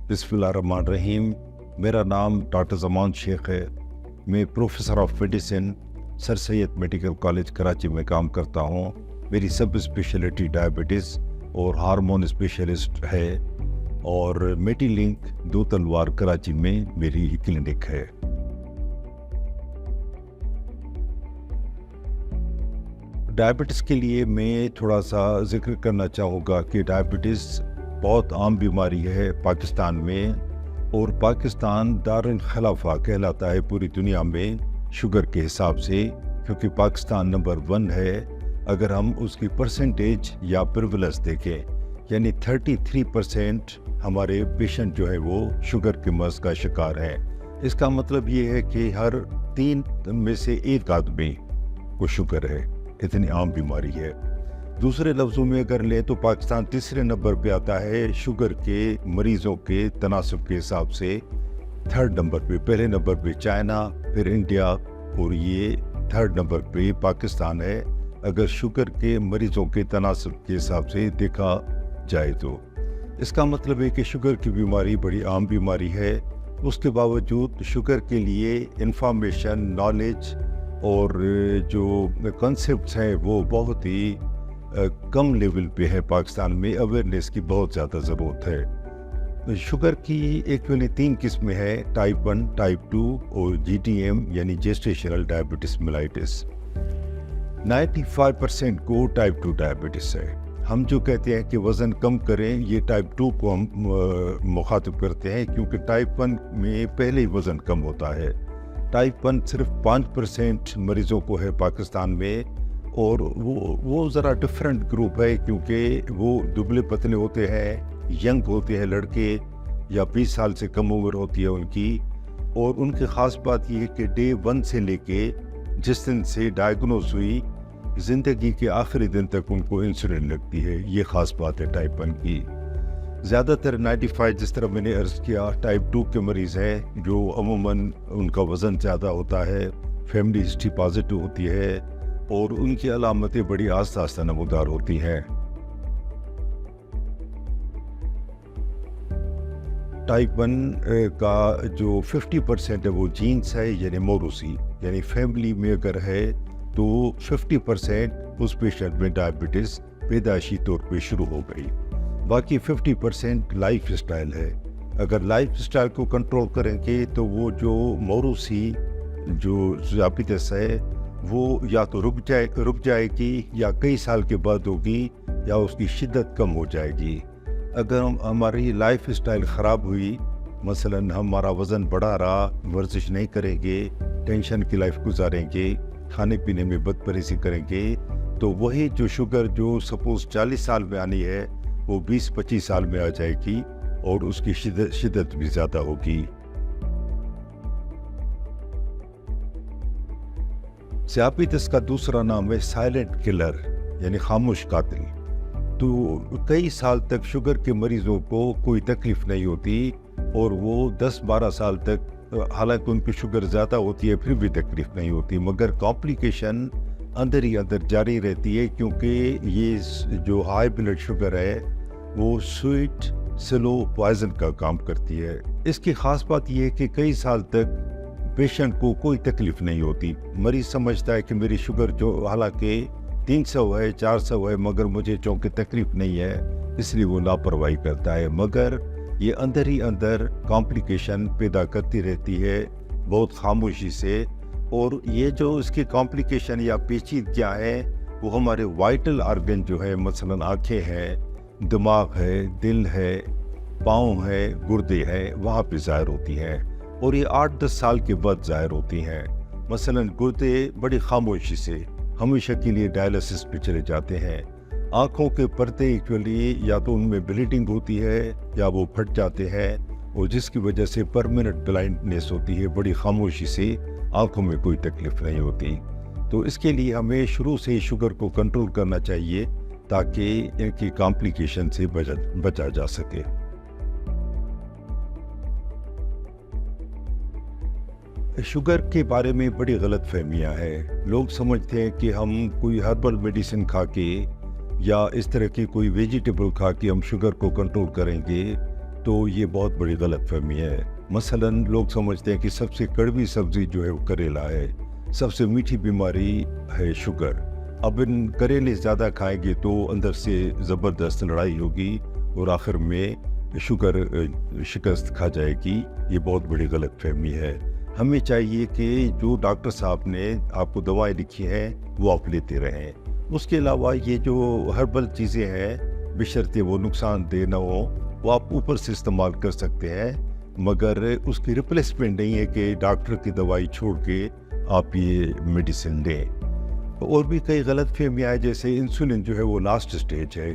बिस्मिल्लाहिर्रहमानिर्रहीम। मेरा नाम डॉक्टर ज़मान शेख है। मैं professor of medicine sir Syed medical college Karachi में काम करता हूँ। मेरी सब स्पेशलिटी डायबिटीज़ और हार्मोन स्पेशलिस्ट है और मेडिलिंक दो तलवार कराची में मेरी क्लिनिक है। डायबिटीज़ के लिए मैं थोड़ा सा जिक्र करना चाहूँगा कि डायबिटीज़ बहुत आम बीमारी है पाकिस्तान में, और पाकिस्तान दारुल खिलाफा कहलाता है पूरी दुनिया में शुगर के हिसाब से, क्योंकि पाकिस्तान नंबर 1 है। अगर हम उसकी परसेंटेज या प्रिवलेंस देखें, यानी 33% हमारे पेशेंट जो है वो शुगर के मर्ज़ का शिकार हैं। इसका मतलब ये है कि हर 3 में से 1 आदमी को शुगर है। इतनी आम बीमारी है। दूसरे लफ्ज़ों में अगर ले तो पाकिस्तान तीसरे नंबर पे आता है शुगर के मरीज़ों के तनासब के हिसाब से। 3rd नंबर पे, पहले नंबर पे चाइना, फिर इंडिया, और ये 3rd नंबर पे पाकिस्तान है अगर शुगर के मरीज़ों के तनासब के हिसाब से देखा जाए तो। इसका मतलब है कि शुगर की बीमारी बड़ी आम बीमारी है। उसके बावजूद शुगर के लिए इंफॉर्मेशन, नॉलेज और जो कॉन्सेप्ट्स हैं वो बहुत ही कम लेवल पे है। पाकिस्तान में अवेयरनेस की बहुत ज़्यादा ज़रूरत है। शुगर की एक्चुअली 3 किस्में हैं, टाइप 1, टाइप 2 और GTM यानी जेस्टेशनल डायबिटीज़ मेलाइटिस। 95% को टाइप 2 डायबिटीज़ है। हम जो कहते हैं कि वज़न कम करें, ये टाइप 2 को हम मुखातिब करते हैं, क्योंकि टाइप 1 में पहले ही वज़न कम होता है। टाइप 1 सिर्फ 5% मरीज़ों को है पाकिस्तान में, और वो ज़रा डिफरेंट ग्रुप है, क्योंकि वो दुबले पतले होते हैं, यंग होते हैं लड़के, या 20 साल से कम उम्र होती है उनकी। और उनकी ख़ास बात ये है कि डे 1 से लेके जिस दिन से डायग्नोस हुई, ज़िंदगी के आखिरी दिन तक उनको इंसुलिन लगती है। ये ख़ास बात है टाइप 1 की। ज़्यादातर 95, जिस तरह मैंने अर्ज़ किया, टाइप 2 के मरीज़ हैं जो अमूमन उनका वज़न ज़्यादा होता है, फैमिली हिस्ट्री पॉजिटिव होती है, और उनकी अलामतें बड़ी आस्ता आस्ता नमूदार होती हैं। टाइप 1 का जो 50% है वो जीन्स है, यानी मोरूसी, यानी फैमिली में अगर है तो 50% उस पेशेंट में डायबिटीज़ पैदाइशी तौर पे शुरू हो गई। बाकी 50% लाइफ स्टाइल है। अगर लाइफ स्टाइल को कंट्रोल करेंगे तो वो जो मोरूसी जो ज़ियाबितस है वो या तो रुक जाएगी, या कई साल के बाद होगी, या उसकी शिद्दत कम हो जाएगी। अगर हमारी लाइफ स्टाइल ख़राब हुई, मसलन हमारा वज़न बढ़ा रहा, वर्जिश नहीं करेंगे, टेंशन की लाइफ गुजारेंगे, खाने पीने में बदपरहेज़ी करेंगे, तो वही जो शुगर जो सपोज़ 40 साल में आनी है वो 20-25 साल में आ जाएगी, और उसकी शिद्दत भी ज़्यादा होगी। ज़ियाबितस का दूसरा नाम है साइलेंट किलर, यानी खामोश कातिल। तो कई साल तक शुगर के मरीज़ों को कोई तकलीफ़ नहीं होती, और वो 10-12 साल तक, हालांकि उनकी शुगर ज़्यादा होती है, फिर भी तकलीफ़ नहीं होती, मगर कॉम्प्लिकेशन अंदर ही अंदर जारी रहती है, क्योंकि ये जो हाई ब्लड शुगर है वो स्वीट स्लो पॉइजन का काम करती है। इसकी ख़ास बात यह है कि कई साल तक पेशेंट को कोई तकलीफ़ नहीं होती। मरीज़ समझता है कि मेरी शुगर जो हालांकि 300 है, 400 है, मगर मुझे चूँकि तकलीफ़ नहीं है, इसलिए वो लापरवाही करता है, मगर ये अंदर ही अंदर कॉम्प्लिकेशन पैदा करती रहती है बहुत खामोशी से। और ये जो इसकी कॉम्प्लिकेशन या पेचीदगियाँ हैं वो हमारे वाइटल ऑर्गन जो है, मसलन आँखें हैं, दिमाग है, दिल है, पाँव है, गुर्दे हैं, वहाँ पे ज़ाहिर होती हैं, और ये 8-10 साल के बाद ज़ाहिर होती हैं। मसलन गुर्दे बड़ी खामोशी से हमेशा के लिए डायलिसिस पे चले जाते हैं। आँखों के पर्दे एक्चुअली या तो उनमें ब्लीडिंग होती है या वो फट जाते हैं, और जिसकी वजह से परमानेंट ब्लाइंडनेस होती है, बड़ी खामोशी से आँखों में कोई तकलीफ़ नहीं होती। तो इसके लिए हमें शुरू से ही शुगर को कंट्रोल करना चाहिए, ताकि इनकी कॉम्प्लिकेशन से बचा जा सके। शुगर के बारे में बड़ी गलत फहमियाँ हैं। लोग समझते हैं कि हम कोई हर्बल मेडिसिन खा के या इस तरह की कोई वेजिटेबल खा के हम शुगर को कंट्रोल करेंगे, تو یہ بہت بڑی غلط فہمی ہے۔ مثلاً لوگ سمجھتے ہیں کہ سب سے کڑوی سبزی جو ہے وہ کریلا ہے، سب سے میٹھی بیماری ہے شوگر۔ اب ان کریلے زیادہ کھائیں گے تو اندر سے زبردست لڑائی ہوگی اور آخر میں شوگر شکست کھا جائے گی۔ یہ بہت بڑی غلط فہمی ہے۔ ہمیں چاہیے کہ جو ڈاکٹر صاحب نے آپ کو دوائیں لکھی ہیں وہ آپ لیتے رہیں۔ اس کے علاوہ یہ جو ہربل چیزیں ہیں بشرطے وہ نقصان دہ نہ ہو، وہ آپ اوپر سے استعمال کر سکتے ہیں، مگر اس کی ریپلیسمنٹ نہیں ہے کہ ڈاکٹر کی دوائی چھوڑ کے آپ یہ میڈیسن لیں۔ اور بھی کئی غلط فہمیاں ہیں، جیسے انسولین جو ہے وہ لاسٹ سٹیج ہے،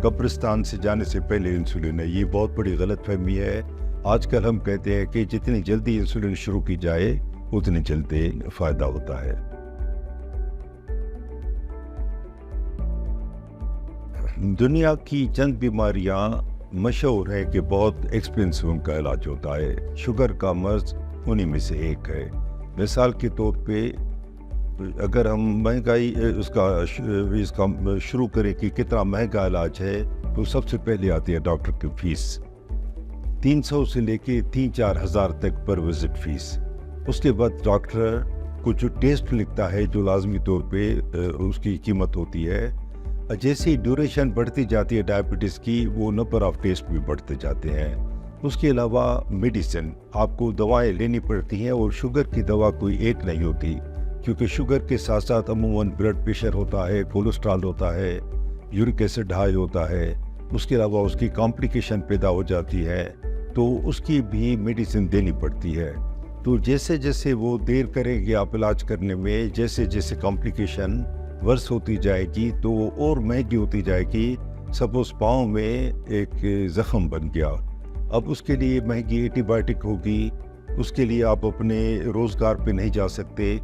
قبرستان سے جانے سے پہلے انسولین ہے۔ یہ بہت بڑی غلط فہمی ہے۔ آج کل ہم کہتے ہیں کہ جتنی جلدی انسولین شروع کی جائے اتنی جلدی فائدہ ہوتا ہے۔ دنیا کی چند بیماریاں مشہور ہیں کہ بہت ایکسپینسو ان کا علاج ہوتا ہے۔ شوگر کا مرض انہی میں سے ایک ہے۔ مثال کے طور پہ اگر ہم مہنگائی اس کا شروع کریں کہ کتنا مہنگا علاج ہے، تو سب سے پہلے آتی ہے ڈاکٹر کی فیس، 300 سے لے کے 3-4 ہزار تک پر وزٹ فیس۔ اس کے بعد ڈاکٹر کو جو ٹیسٹ لکھتا ہے جو لازمی طور پہ اس کی قیمت ہوتی ہے۔ جیسے ڈیوریشن بڑھتی جاتی ہے ڈائبٹیز کی، وہ نمبر آف ٹیسٹ بھی بڑھتے جاتے ہیں۔ اس کے علاوہ میڈیسن، آپ کو دوائیں لینی پڑتی ہیں، اور شوگر کی دوا کوئی ایک نہیں ہوتی، کیونکہ شوگر کے ساتھ ساتھ عموماً بلڈ پریشر ہوتا ہے، کولیسٹرول ہوتا ہے، یورک ایسڈ ہائی ہوتا ہے۔ اس کے علاوہ اس کی کمپلیکیشن پیدا ہو جاتی ہے، تو اس کی بھی میڈیسن دینی پڑتی ہے۔ تو جیسے جیسے وہ دیر کریں گے آپ علاج کرنے میں، جیسے جیسے کمپلیکیشن ورس ہوتی جائے گی تو وہ اور مہنگی ہوتی جائے گی۔ سپوز پاؤں میں ایک زخم بن گیا، اب اس کے لیے مہنگی اینٹی بائیوٹک ہوگی، اس کے لیے آپ اپنے روزگار پہ نہیں جا سکتے،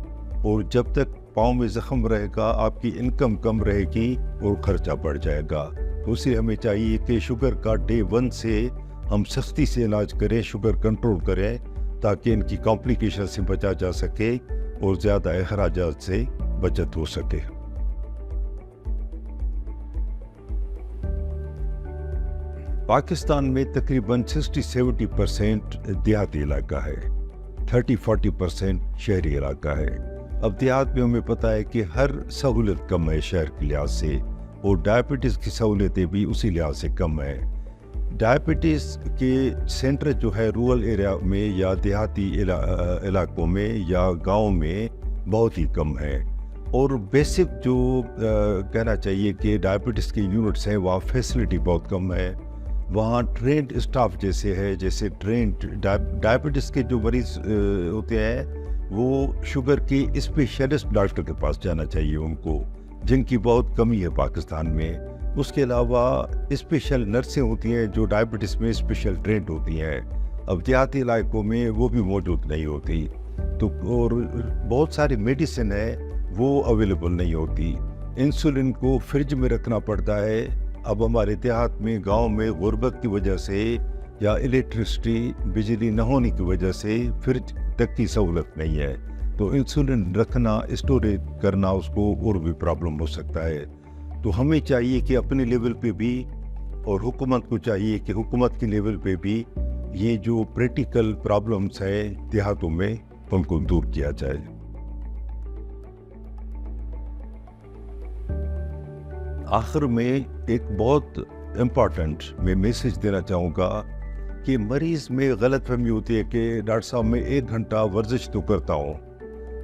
اور جب تک پاؤں میں زخم رہے گا آپ کی انکم کم رہے گی اور خرچہ بڑھ جائے گا۔ تو اسے ہمیں چاہیے کہ شوگر کا ڈے 1 سے ہم سختی سے علاج کریں، شوگر کنٹرول کریں، تاکہ ان کی کمپلیکیشن سے بچا جا سکے اور زیادہ اخراجات سے بچت ہو سکے۔ پاکستان میں تقریباً 60-70% دیہاتی علاقہ ہے، 30-40% شہری علاقہ ہے۔ اب دیہات میں ہمیں پتہ ہے کہ ہر سہولت کم ہے شہر کے لحاظ سے، اور ڈائبٹیز کی سہولتیں بھی اسی لحاظ سے کم ہے۔ ڈائبٹیز کے سینٹر جو ہے رورل ایریا میں یا دیہاتی علاقوں میں یا گاؤں میں بہت ہی کم ہے، اور بیسک جو کہنا چاہیے کہ ڈائبٹیز کے یونٹس ہیں وہاں فیسلٹی بہت کم ہے۔ وہاں ٹرینڈ اسٹاف جیسے ہے، جیسے ٹرینڈ ڈائبٹیز کے جو مریض ہوتے ہیں وہ شوگر کے اسپیشلسٹ ڈاکٹر کے پاس جانا چاہیے ان کو، جن کی بہت کمی ہے پاکستان میں۔ اس کے علاوہ اسپیشل نرسیں ہوتی ہیں جو ڈائبٹیز میں اسپیشل ٹرینڈ ہوتی ہیں، اب دیہاتی علاقوں میں وہ بھی موجود نہیں ہوتی، تو اور بہت ساری میڈیسن ہے وہ اویلیبل نہیں ہوتی۔ انسولین کو فریج میں رکھنا پڑتا ہے۔ اب ہمارے دیہات میں گاؤں میں غربت کی وجہ سے یا الیکٹرسٹی بجلی نہ ہونے کی وجہ سے فریج تک کی سہولت نہیں ہے، تو انسولین رکھنا، اسٹوریج کرنا اس کو اور بھی پرابلم ہو سکتا ہے۔ تو ہمیں چاہیے کہ اپنے لیول پہ بھی، اور حکومت کو چاہیے کہ حکومت کے لیول پہ بھی یہ جو پریکٹیکل پرابلمس ہیں دیہاتوں میں ان کو دور کیا جائے۔ آخر میں ایک بہت امپورٹنٹ میں میسیج دینا چاہوں گا کہ مریض میں غلط فہمی ہوتی ہے کہ ڈاکٹر صاحب میں 1 گھنٹہ ورزش تو کرتا ہوں،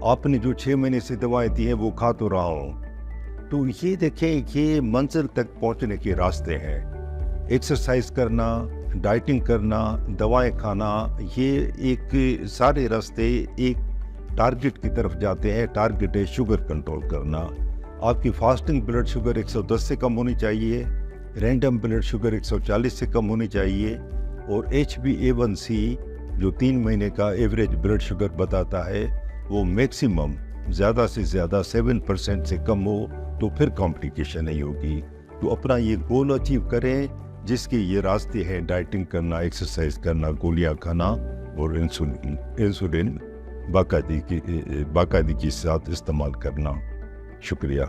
آپ نے جو 6 مہینے سے دوائیں دی ہیں وہ کھا تو رہا ہوں۔ تو یہ دیکھیں کہ منزل تک پہنچنے کے راستے ہیں، ایکسرسائز کرنا، ڈائٹنگ کرنا، دوائیں کھانا، یہ ایک سارے راستے ایک ٹارگٹ کی طرف جاتے ہیں۔ ٹارگٹ ہے شوگر کنٹرول کرنا۔ آپ کی فاسٹنگ بلڈ شوگر 110 سے کم ہونی چاہیے، رینڈم بلڈ شوگر 140 سے کم ہونی چاہیے، اور HbA1c جو 3 مہینے کا ایوریج بلڈ شوگر بتاتا ہے وہ میکسیمم زیادہ سے زیادہ 7% سے کم ہو تو پھر کمپلیکیشن نہیں ہوگی۔ تو اپنا یہ گول اچیو کریں جس کے یہ راستے ہیں: ڈائٹنگ کرنا، ایکسرسائز کرنا، گولیاں کھانا، اور انسولین باقاعدگی کے ساتھ استعمال کرنا۔ شکریہ۔